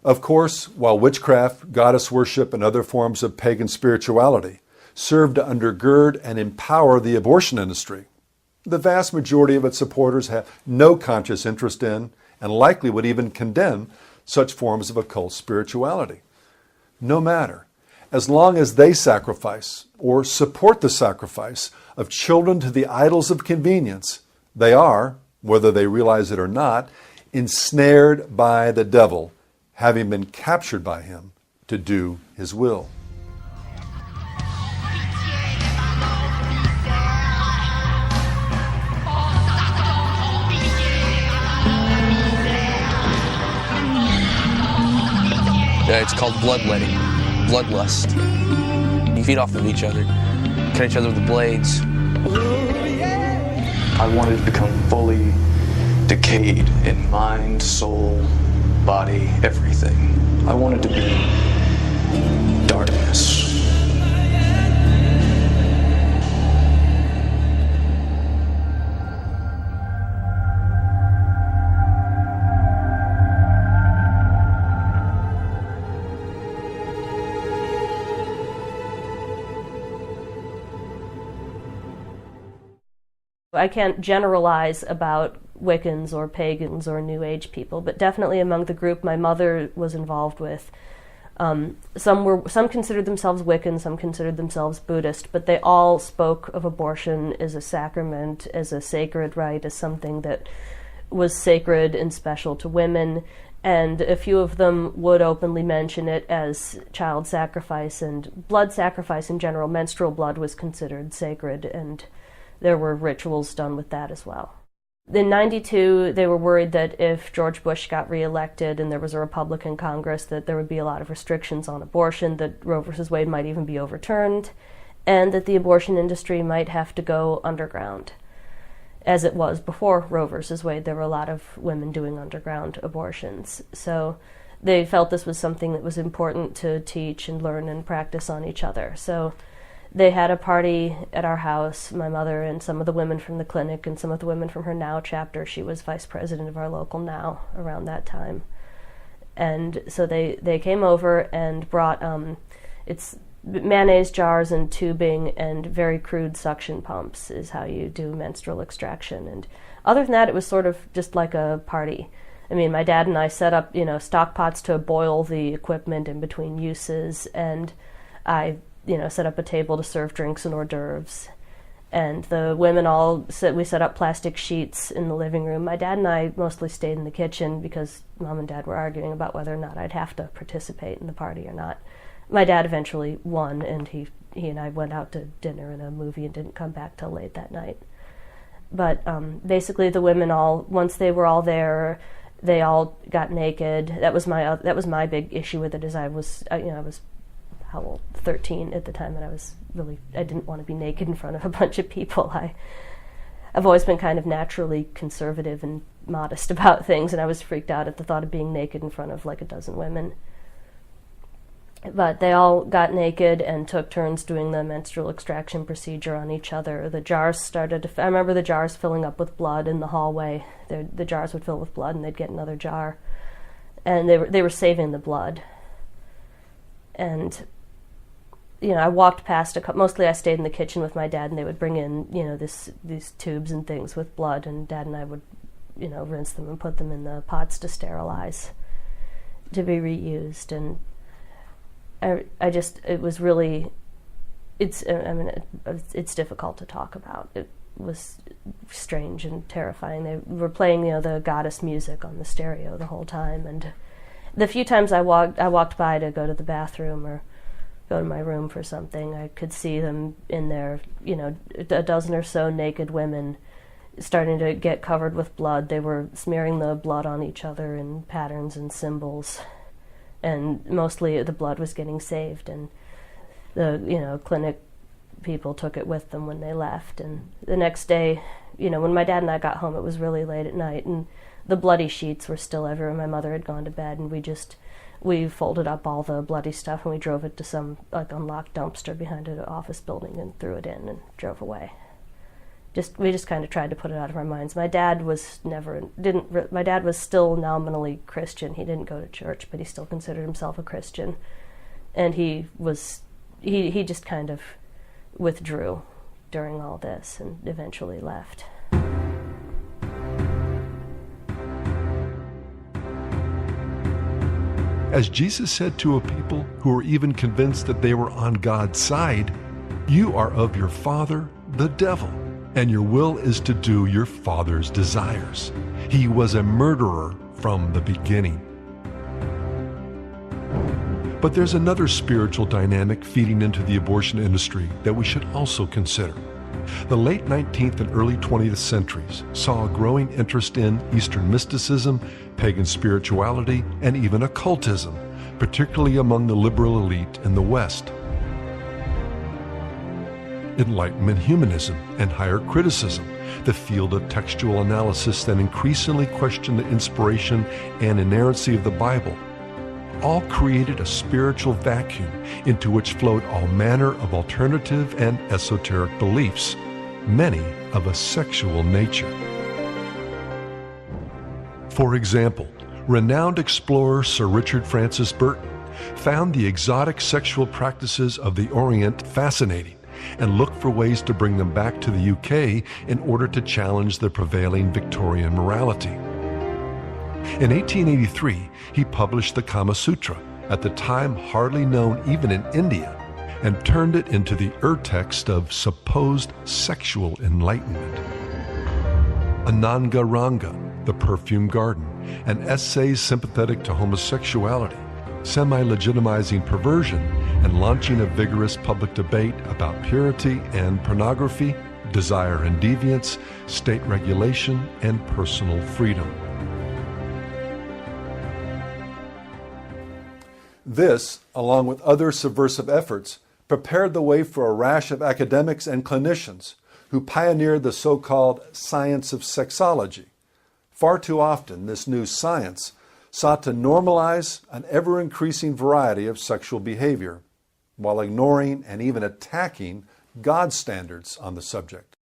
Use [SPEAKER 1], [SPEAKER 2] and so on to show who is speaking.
[SPEAKER 1] Of course, while witchcraft, goddess worship, and other forms of pagan spirituality serve to undergird and empower the abortion industry, the vast majority of its supporters have no conscious interest in, and likely would even condemn, such forms of occult spirituality. No matter, as long as they sacrifice or support the sacrifice of children to the idols of convenience, they are, whether they realize it or not, ensnared by the devil, having been captured by him to do his will.
[SPEAKER 2] It's called bloodletting, bloodlust. You feed off of each other, cut each other with the blades.
[SPEAKER 3] I wanted to become fully decayed in mind, soul, body, everything. I wanted to be darkness.
[SPEAKER 4] I can't generalize about Wiccans or pagans or New Age people, but definitely among the group my mother was involved with, some considered themselves Wiccan, some considered themselves Buddhist, but they all spoke of abortion as a sacrament, as a sacred rite, as something that was sacred and special to women, and a few of them would openly mention it as child sacrifice and blood sacrifice in general. Menstrual blood was considered sacred, and there were rituals done with that as well. In '92, they were worried that if George Bush got reelected and there was a Republican Congress, that there would be a lot of restrictions on abortion, that Roe v. Wade might even be overturned, and that the abortion industry might have to go underground. As it was before Roe v. Wade, there were a lot of women doing underground abortions. So they felt this was something that was important to teach and learn and practice on each other. So they had a party at our house, my mother and some of the women from the clinic and some of the women from her NOW chapter. She was vice president of our local NOW around that time. And so they came over and brought it's mayonnaise jars and tubing and very crude suction pumps is how you do menstrual extraction. And other than that, it was sort of just like a party. I mean, my dad and I set up, stock pots to boil the equipment in between uses, and I set up a table to serve drinks and hors d'oeuvres. And the women we set up plastic sheets in the living room. My dad and I mostly stayed in the kitchen because Mom and Dad were arguing about whether or not I'd have to participate in the party or not. My dad eventually won, and he and I went out to dinner and a movie and didn't come back till late that night. But basically the women once they were all there, they all got naked. That was my big issue with it, is I was how old? 13 at the time, and I didn't want to be naked in front of a bunch of people. I've always been kind of naturally conservative and modest about things, and I was freaked out at the thought of being naked in front of like a dozen women. But they all got naked and took turns doing the menstrual extraction procedure on each other. The jars I remember the jars filling up with blood in the hallway. The jars would fill with blood, and they'd get another jar. And they were saving the blood. And I walked past mostly I stayed in the kitchen with my dad, and they would bring in, these tubes and things with blood, and Dad and I would, rinse them and put them in the pots to sterilize, to be reused. And it's difficult to talk about. It was strange and terrifying. They were playing, the goddess music on the stereo the whole time, and the few times I walked by to go to the bathroom or go to my room for something, I could see them in there, a dozen or so naked women starting to get covered with blood. They were smearing the blood on each other in patterns and symbols, and mostly the blood was getting saved, and the clinic people took it with them when they left. And the next day, when my dad and I got home, it was really late at night, and the bloody sheets were still everywhere. My mother had gone to bed, and we folded up all the bloody stuff, and we drove it to some unlocked dumpster behind an office building and threw it in and drove away. we just kind of tried to put it out of our minds. My dad was my dad was still nominally Christian. He didn't go to church, but he still considered himself a Christian. And he just kind of withdrew during all this and eventually left.
[SPEAKER 1] As Jesus said to a people who were even convinced that they were on God's side, "You are of your father, the devil, and your will is to do your father's desires. He was a murderer from the beginning." But there's another spiritual dynamic feeding into the abortion industry that we should also consider. The late 19th and early 20th centuries saw a growing interest in Eastern mysticism, pagan spirituality, and even occultism, particularly among the liberal elite in the West. Enlightenment humanism and higher criticism, the field of textual analysis that increasingly questioned the inspiration and inerrancy of the Bible, all created a spiritual vacuum into which flowed all manner of alternative and esoteric beliefs, many of a sexual nature. For example, renowned explorer Sir Richard Francis Burton found the exotic sexual practices of the Orient fascinating and looked for ways to bring them back to the UK in order to challenge the prevailing Victorian morality. In 1883, he published the Kama Sutra, at the time hardly known even in India, and turned it into the ur-text of supposed sexual enlightenment. Ananga Ranga, The Perfume Garden, and essays sympathetic to homosexuality, semi-legitimizing perversion, and launching a vigorous public debate about purity and pornography, desire and deviance, state regulation, and personal freedom. This, along with other subversive efforts, prepared the way for a rash of academics and clinicians who pioneered the so-called science of sexology. Far too often, this new science sought to normalize an ever-increasing variety of sexual behavior, while ignoring and even attacking God's standards on the subject.